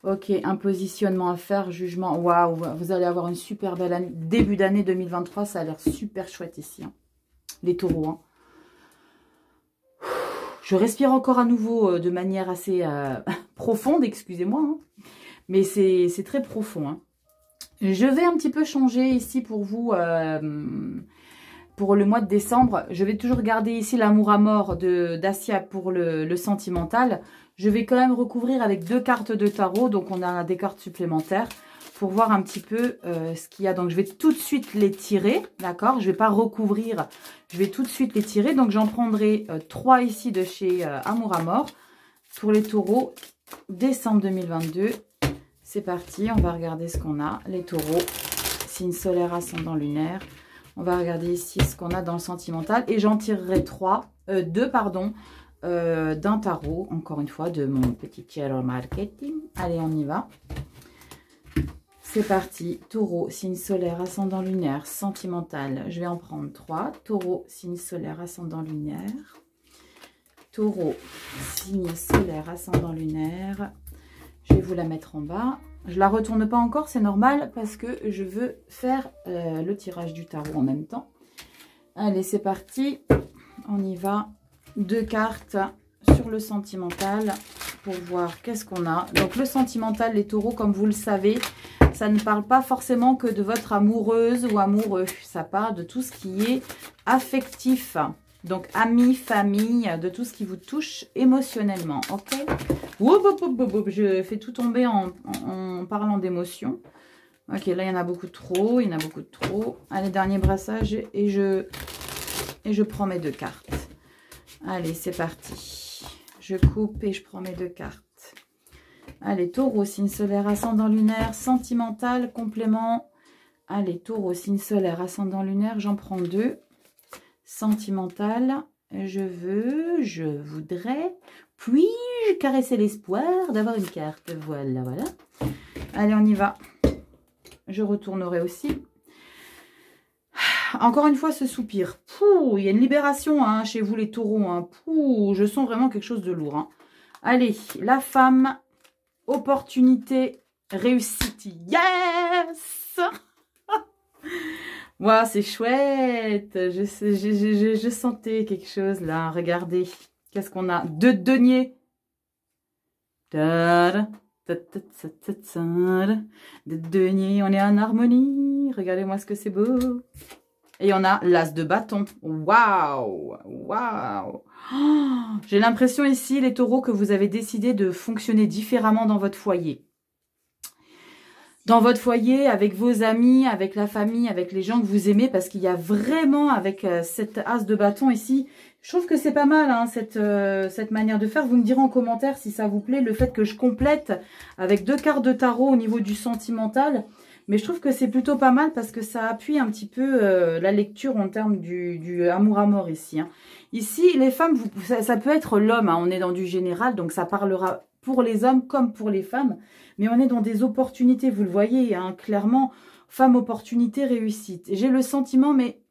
ok, un positionnement à faire, jugement, waouh, vous allez avoir une super belle année. Début d'année 2023, ça a l'air super chouette ici. Hein. Les taureaux, hein. Je respire encore à nouveau de manière assez profonde, excusez-moi. Hein. Mais c'est très profond. Hein. Je vais un petit peu changer ici pour vous, pour le mois de décembre. Je vais toujours garder ici l'amour à mort d'Asia pour le sentimental. Je vais quand même recouvrir avec 2 cartes de tarot. Donc, on a des cartes supplémentaires pour voir un petit peu ce qu'il y a. Donc, je vais tout de suite les tirer, d'accord? Je ne vais pas recouvrir, je vais tout de suite les tirer. Donc, j'en prendrai 3 ici de chez Amour à mort pour les taureaux, décembre 2022. C'est parti, on va regarder ce qu'on a. Les taureaux, signe solaire, ascendant lunaire. On va regarder ici ce qu'on a dans le sentimental. Et j'en tirerai 2 d'un tarot, encore une fois, de mon petit tarot marketing. Allez, on y va. C'est parti. Taureau, signe solaire, ascendant lunaire, sentimental. Je vais en prendre 3. Taureau, signe solaire, ascendant lunaire. Taureau, signe solaire, ascendant lunaire. Je vais vous la mettre en bas. Je la retourne pas encore, c'est normal parce que je veux faire le tirage du tarot en même temps. Allez, c'est parti. On y va. 2 cartes sur le sentimental pour voir qu'est-ce qu'on a. Donc, le sentimental, les taureaux, comme vous le savez, ça ne parle pas forcément que de votre amoureuse ou amoureux. Ça parle de tout ce qui est affectif. Donc, amis, famille, de tout ce qui vous touche émotionnellement, ok? Je fais tout tomber en parlant d'émotion. Ok, là, il y en a beaucoup trop, il y en a beaucoup trop. Allez, dernier brassage et je prends mes 2 cartes. Allez, c'est parti. Je coupe et je prends mes 2 cartes. Allez, taureau, signe solaire, ascendant lunaire, sentimental, complément. Allez, taureau, signe solaire, ascendant lunaire, j'en prends 2. Sentimental, je voudrais, puis-je caresser l'espoir d'avoir une carte. Voilà, voilà. Allez, on y va. Je retournerai aussi. Encore une fois, ce soupir. Pouh, il y a une libération hein, chez vous, les taureaux. Hein. Pouh, je sens vraiment quelque chose de lourd. Hein. Allez, la femme, opportunité, réussite. Yes! Waouh, c'est chouette. Je sentais quelque chose là. Regardez. Qu'est-ce qu'on a? 2 deniers. 2 deniers. On est en harmonie. Regardez-moi ce que c'est beau. Et on a l'as de bâton. Waouh. Waouh. Oh, j'ai l'impression ici, les taureaux, que vous avez décidé de fonctionner différemment dans votre foyer. Dans votre foyer, avec vos amis, avec la famille, avec les gens que vous aimez, parce qu'il y a vraiment, avec cette as de bâton ici, je trouve que c'est pas mal, hein, cette manière de faire. Vous me direz en commentaire si ça vous plaît, le fait que je complète avec 2 cartes de tarot au niveau du sentimental. Mais je trouve que c'est plutôt pas mal parce que ça appuie un petit peu la lecture en termes du amour à mort ici. Hein. Ici, les femmes, ça peut être l'homme, hein, on est dans du général, donc ça parlera pour les hommes comme pour les femmes. Mais on est dans des opportunités, vous le voyez, hein, clairement, femme, opportunité, réussite. J'ai le sentiment, mais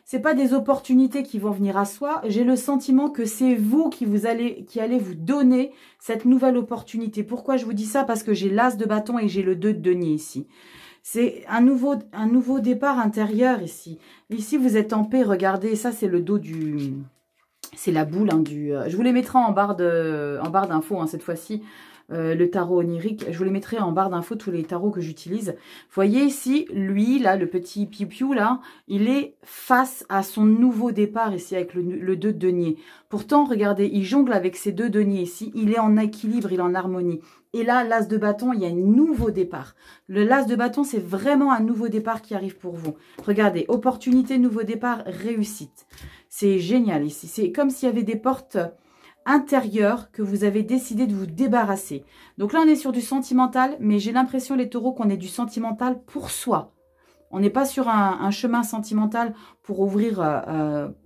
c'est pas des opportunités qui vont venir à soi. J'ai le sentiment que c'est vous qui allez vous donner cette nouvelle opportunité. Pourquoi je vous dis ça? Parce que j'ai l'as de bâton et j'ai le 2 de denier ici. C'est un nouveau départ intérieur ici. Ici, vous êtes en paix. Regardez, ça, c'est le dos du... C'est la boule hein, du... je vous les mettrai en barre d'infos hein, cette fois-ci. Le tarot onirique, je vous les mettrai en barre d'infos, tous les tarots que j'utilise. Vous voyez ici, lui, là, le petit piou-piou, là, il est face à son nouveau départ ici avec le 2 de denier. Pourtant, regardez, il jongle avec ces 2 deniers ici. Il est en équilibre, il est en harmonie. Et là, l'as de bâton, il y a un nouveau départ. Le l'as de bâton, c'est vraiment un nouveau départ qui arrive pour vous. Regardez, opportunité, nouveau départ, réussite. C'est génial ici. C'est comme s'il y avait des portes intérieur que vous avez décidé de vous débarrasser. Donc là, on est sur du sentimental, mais j'ai l'impression, les taureaux, qu'on est du sentimental pour soi. On n'est pas sur un chemin sentimental pour ouvrir,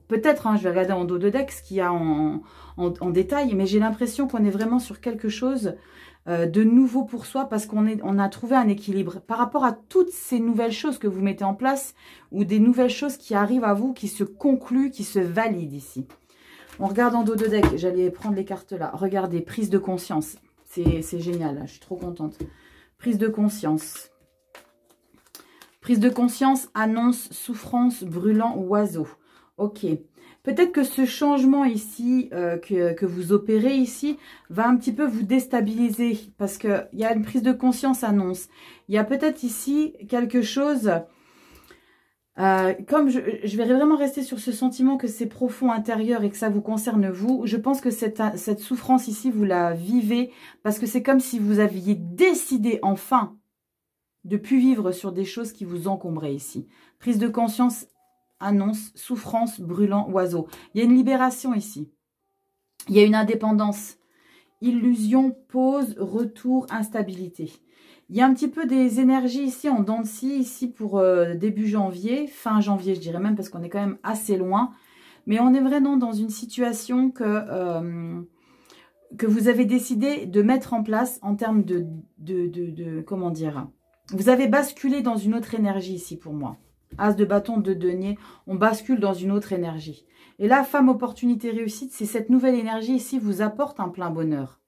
peut-être, hein, je vais regarder en dos de deck ce qu'il y a en détail, mais j'ai l'impression qu'on est vraiment sur quelque chose de nouveau pour soi parce on a trouvé un équilibre par rapport à toutes ces nouvelles choses que vous mettez en place ou des nouvelles choses qui arrivent à vous, qui se concluent, qui se valident ici. On regarde en dos de deck, j'allais prendre les cartes là. Regardez, prise de conscience, c'est génial, là, je suis trop contente. Prise de conscience. Prise de conscience, annonce, souffrance, brûlant, oiseau. Ok. Peut-être que ce changement ici, que vous opérez ici, va un petit peu vous déstabiliser. Parce qu'il y a une prise de conscience, annonce. Il y a peut-être ici quelque chose... comme je vais vraiment rester sur ce sentiment que c'est profond intérieur et que ça vous concerne vous, je pense que cette souffrance ici, vous la vivez parce que c'est comme si vous aviez décidé enfin de plus vivre sur des choses qui vous encombraient ici. Prise de conscience, annonce, souffrance, brûlant, oiseau. Il y a une libération ici. Il y a une indépendance. Illusion, pause, retour, instabilité. Il y a un petit peu des énergies ici en dents de scie, ici pour début janvier, fin janvier je dirais même, parce qu'on est quand même assez loin. Mais on est vraiment dans une situation que vous avez décidé de mettre en place en termes de comment dire, vous avez basculé dans une autre énergie ici pour moi. As de bâton, de denier, on bascule dans une autre énergie. Et là, femme, opportunité, réussite, c'est cette nouvelle énergie ici vous apporte un plein bonheur.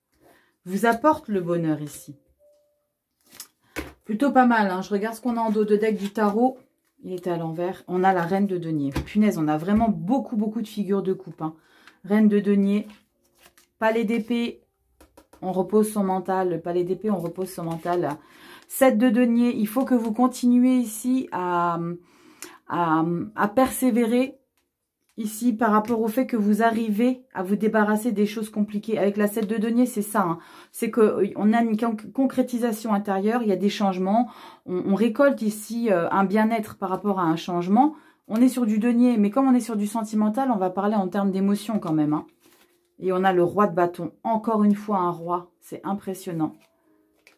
Vous apporte le bonheur ici. Plutôt pas mal, hein. Je regarde ce qu'on a en dos de deck du tarot. Il était à l'envers. On a la reine de denier. Punaise, on a vraiment beaucoup de figures de coupe. Hein. Reine de denier, palais d'épée, on repose son mental. Le palais d'épée, on repose son mental. 7 de denier, il faut que vous continuez ici à persévérer ici par rapport au fait que vous arrivez à vous débarrasser des choses compliquées. Avec la 7 de denier, c'est ça. Hein. C'est qu'on a une concrétisation intérieure, il y a des changements. On récolte ici un bien-être par rapport à un changement. On est sur du denier, mais comme on est sur du sentimental, on va parler en termes d'émotion quand même. Hein. Et on a le roi de bâton. Encore une fois, un roi. C'est impressionnant.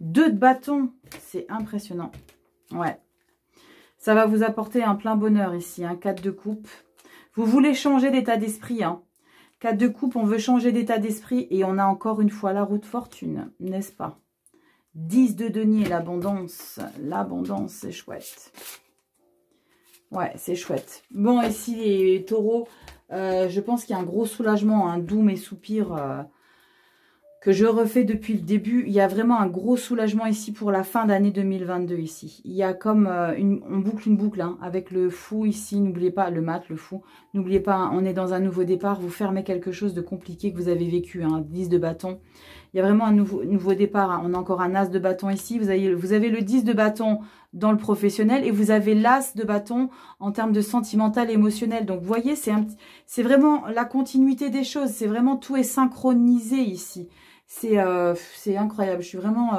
2 de bâton, c'est impressionnant. Ouais. Ça va vous apporter un plein bonheur ici. 4 de coupe. Vous voulez changer d'état d'esprit. 4 de coupe, on veut changer d'état d'esprit. Et on a encore une fois la roue de fortune, n'est-ce pas? 10 de denier, l'abondance. L'abondance, c'est chouette. Ouais, c'est chouette. Bon, ici, les taureaux, je pense qu'il y a un gros soulagement, un doux mes soupirs... que je refais depuis le début. Il y a vraiment un gros soulagement ici pour la fin d'année 2022 ici. Il y a comme, on boucle une boucle hein, avec le fou ici. N'oubliez pas, le mat, le fou. N'oubliez pas, hein, on est dans un nouveau départ. Vous fermez quelque chose de compliqué que vous avez vécu. 10 de bâton. Il y a vraiment un nouveau départ. Hein. On a encore un as de bâton ici. Vous avez le 10 de bâton dans le professionnel. Et vous avez l'as de bâton en termes de sentimental, émotionnel. Donc, vous voyez, c'est vraiment la continuité des choses. C'est vraiment tout est synchronisé ici. C'est incroyable. Je suis vraiment...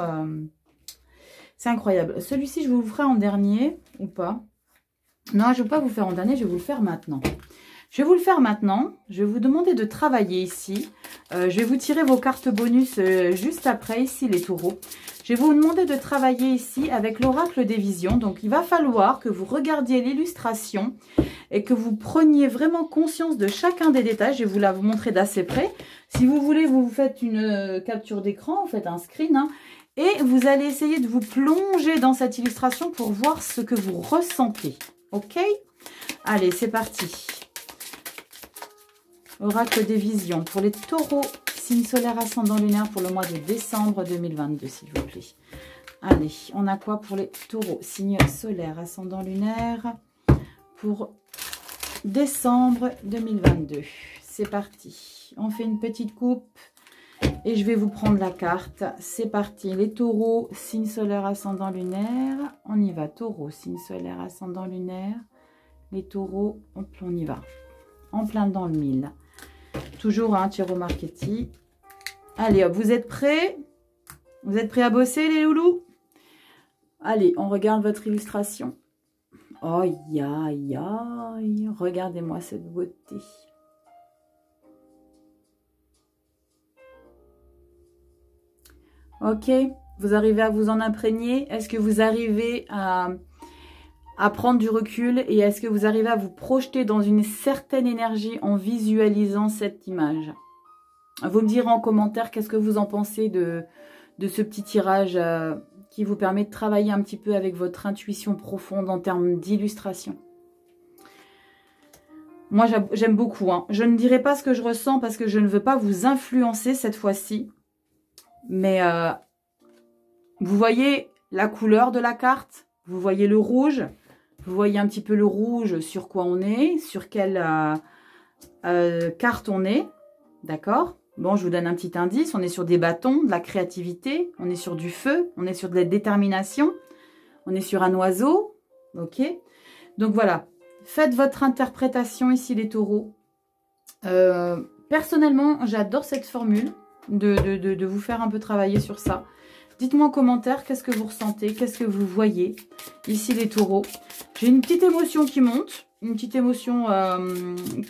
c'est incroyable. Celui-ci, je vous le ferai en dernier ou pas? Non, je ne vais pas vous le faire en dernier. Je vais vous le faire maintenant. Je vais vous le faire maintenant. Je vais vous demander de travailler ici. Je vais vous tirer vos cartes bonus juste après, ici, les taureaux. Je vais vous demander de travailler ici avec l'oracle des visions. Donc, il va falloir que vous regardiez l'illustration et que vous preniez vraiment conscience de chacun des détails. Je vais vous la montrer d'assez près. Si vous voulez, vous faites une capture d'écran, vous faites un screen. Hein, et vous allez essayer de vous plonger dans cette illustration pour voir ce que vous ressentez. Ok? Allez, c'est parti. Oracle des visions pour les taureaux, signe solaire ascendant lunaire pour le mois de décembre 2022, s'il vous plaît. Allez, on a quoi pour les taureaux? Signe solaire ascendant lunaire pour décembre 2022. C'est parti. On fait une petite coupe et je vais vous prendre la carte. C'est parti. Les taureaux, signe solaire ascendant lunaire. On y va. Taureau, signe solaire ascendant lunaire. Les taureaux, on y va. En plein dans le mille. Toujours un Tarot Marchetti. Allez hop, vous êtes prêts? Vous êtes prêts à bosser les loulous? Allez, on regarde votre illustration. Aïe, aïe, aïe. Regardez-moi cette beauté. Ok, vous arrivez à vous en imprégner? Est-ce que vous arrivez à prendre du recul? Et est-ce que vous arrivez à vous projeter dans une certaine énergie en visualisant cette image? Vous me direz en commentaire qu'est-ce que vous en pensez de ce petit tirage qui vous permet de travailler un petit peu avec votre intuition profonde en termes d'illustration. Moi, j'aime beaucoup. Hein. Je ne dirai pas ce que je ressens parce que je ne veux pas vous influencer cette fois-ci. Mais vous voyez la couleur de la carte, vous voyez le rouge, vous voyez un petit peu le rouge sur quoi on est, sur quelle carte on est, d'accord? Bon, je vous donne un petit indice, on est sur des bâtons, de la créativité, on est sur du feu, on est sur de la détermination, on est sur un oiseau, ok? Donc voilà, faites votre interprétation ici les taureaux. Personnellement, j'adore cette formule. De vous faire un peu travailler sur ça. Dites-moi en commentaire qu'est-ce que vous ressentez, qu'est-ce que vous voyez ici les taureaux. J'ai une petite émotion qui monte, une petite émotion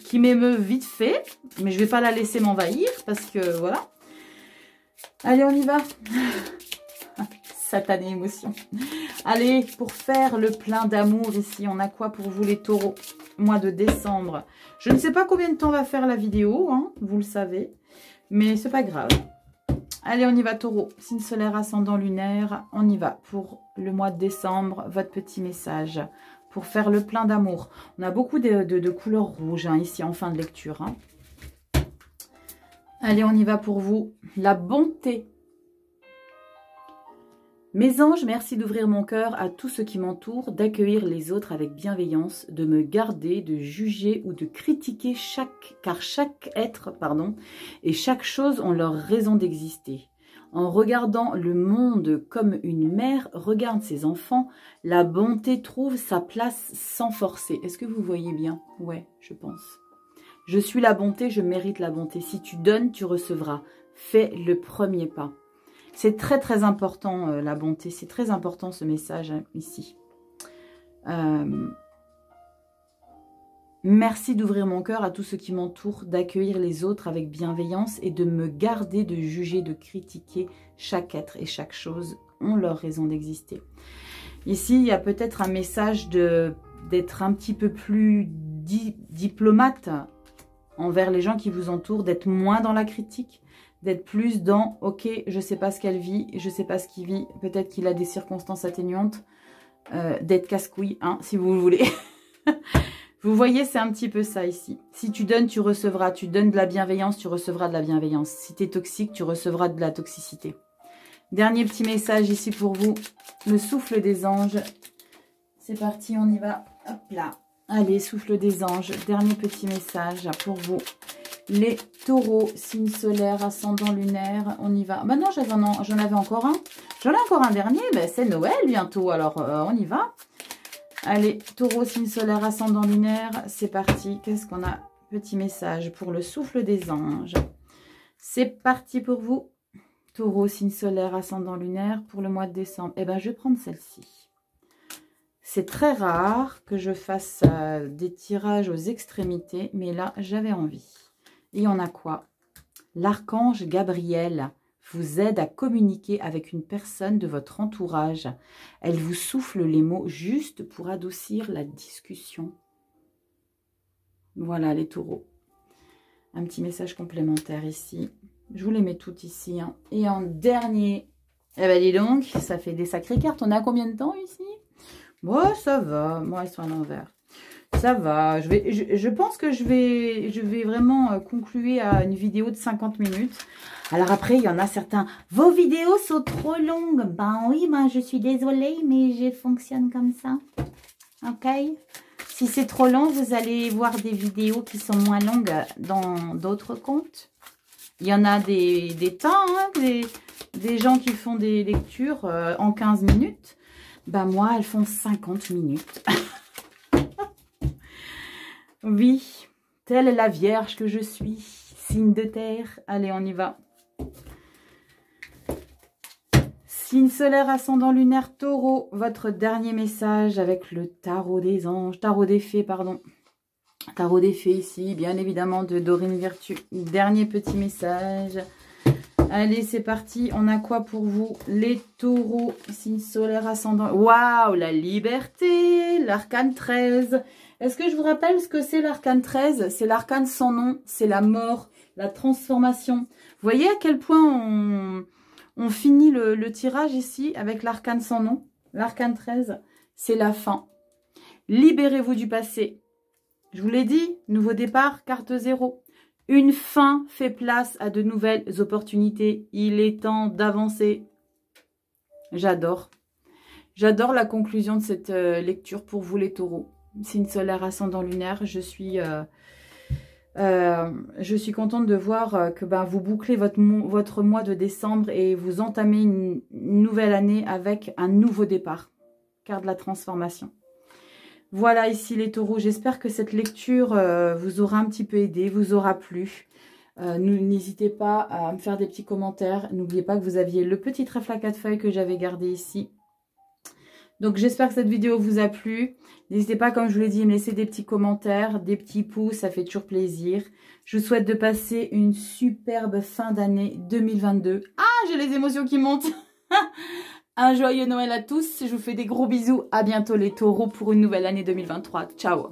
qui m'émeut vite fait, mais je vais pas la laisser m'envahir parce que voilà. Allez, on y va. Satanée émotion. Allez, pour faire le plein d'amour ici, on a quoi pour vous les taureaux? Mois de décembre. Je ne sais pas combien de temps va faire la vidéo, hein, vous le savez. Mais c'est pas grave. Allez, on y va, taureau. Signe solaire, ascendant lunaire. On y va pour le mois de décembre. Votre petit message pour faire le plein d'amour. On a beaucoup de couleurs rouges hein, ici en fin de lecture. Hein. Allez, on y va pour vous. La bonté. Mes anges, merci d'ouvrir mon cœur à tout ce qui m'entoure, d'accueillir les autres avec bienveillance, de me garder, de juger ou de critiquer car chaque être, et chaque chose ont leur raison d'exister. En regardant le monde comme une mère regarde ses enfants, la bonté trouve sa place sans forcer. Est-ce que vous voyez bien? Ouais, je pense. Je suis la bonté, je mérite la bonté. Si tu donnes, tu recevras. Fais le premier pas. C'est très très important la bonté, c'est très important ce message hein, ici. Merci d'ouvrir mon cœur à tout ce qui m'entoure, d'accueillir les autres avec bienveillance et de me garder de juger, de critiquer chaque être et chaque chose ont leur raison d'exister. Ici, il y a peut-être un message d'être un petit peu plus diplomate envers les gens qui vous entourent, d'être moins dans la critique. D'être plus dans, ok, je sais pas ce qu'elle vit, je sais pas ce qu'il vit, peut-être qu'il a des circonstances atténuantes, d'être casse-couille, hein, si vous voulez. Vous voyez, c'est un petit peu ça ici. Si tu donnes, tu recevras. Tu donnes de la bienveillance, tu recevras de la bienveillance. Si tu es toxique, tu recevras de la toxicité. Dernier petit message ici pour vous, le souffle des anges. C'est parti, on y va. Hop là. Allez, souffle des anges. Dernier petit message pour vous. Les taureaux, signe solaire, ascendant lunaire, on y va. Bah non, j'en avais encore un. J'en ai encore un dernier, bah c'est Noël bientôt, alors on y va. Allez, taureau, signe solaire, ascendant lunaire, c'est parti. Qu'est-ce qu'on a? Petit message pour le souffle des anges. C'est parti pour vous. Taureau, signe solaire, ascendant lunaire pour le mois de décembre. Eh ben, je vais prendre celle-ci. C'est très rare que je fasse des tirages aux extrémités, mais là, j'avais envie. Et on a quoi? L'archange Gabriel vous aide à communiquer avec une personne de votre entourage. Elle vous souffle les mots justes pour adoucir la discussion. Voilà les taureaux. Un petit message complémentaire ici. Je vous les mets toutes ici. Hein. Et en dernier, eh ben dis donc, ça fait des sacrées cartes. On a combien de temps ici? Bon, ça va. Moi, ils sont à l'envers. Ça va, je pense que je vais vraiment conclure à une vidéo de 50 minutes. Alors après, il y en a certains, vos vidéos sont trop longues. Ben oui, ben je suis désolée, mais je fonctionne comme ça. Ok? Si c'est trop long, vous allez voir des vidéos qui sont moins longues dans d'autres comptes. Il y en a des temps, hein, des gens qui font des lectures en 15 minutes. Ben moi, elles font 50 minutes. Oui, telle est la Vierge que je suis, signe de terre. Allez, on y va. Signe solaire, ascendant lunaire, taureau. Votre dernier message avec le tarot des anges, tarot des fées, pardon. Tarot des fées ici, bien évidemment, de Dorine Virtue. Dernier petit message. Allez, c'est parti. On a quoi pour vous? Les taureaux, signe solaire ascendant. Waouh, la liberté, l'arcane 13. Est-ce que je vous rappelle ce que c'est l'arcane 13? C'est l'arcane sans nom, c'est la mort, la transformation. Vous voyez à quel point on finit le tirage ici avec l'arcane sans nom? L'arcane 13, c'est la fin. Libérez-vous du passé. Je vous l'ai dit, nouveau départ, carte 0. Une fin fait place à de nouvelles opportunités. Il est temps d'avancer. J'adore. J'adore la conclusion de cette lecture pour vous les taureaux. Signe solaire ascendant lunaire. Je suis contente de voir que vous bouclez votre mois de décembre et vous entamez une nouvelle année avec un nouveau départ. Carte de la transformation. Voilà ici les taureaux, j'espère que cette lecture vous aura un petit peu aidé, vous aura plu. N'hésitez pas à me faire des petits commentaires. N'oubliez pas que vous aviez le petit trèfle à 4 feuilles que j'avais gardé ici. Donc j'espère que cette vidéo vous a plu. N'hésitez pas, comme je vous l'ai dit, à me laisser des petits commentaires, des petits pouces, ça fait toujours plaisir. Je vous souhaite de passer une superbe fin d'année 2022. Ah, j'ai les émotions qui montent. Un joyeux Noël à tous. Je vous fais des gros bisous. À bientôt les taureaux pour une nouvelle année 2023. Ciao.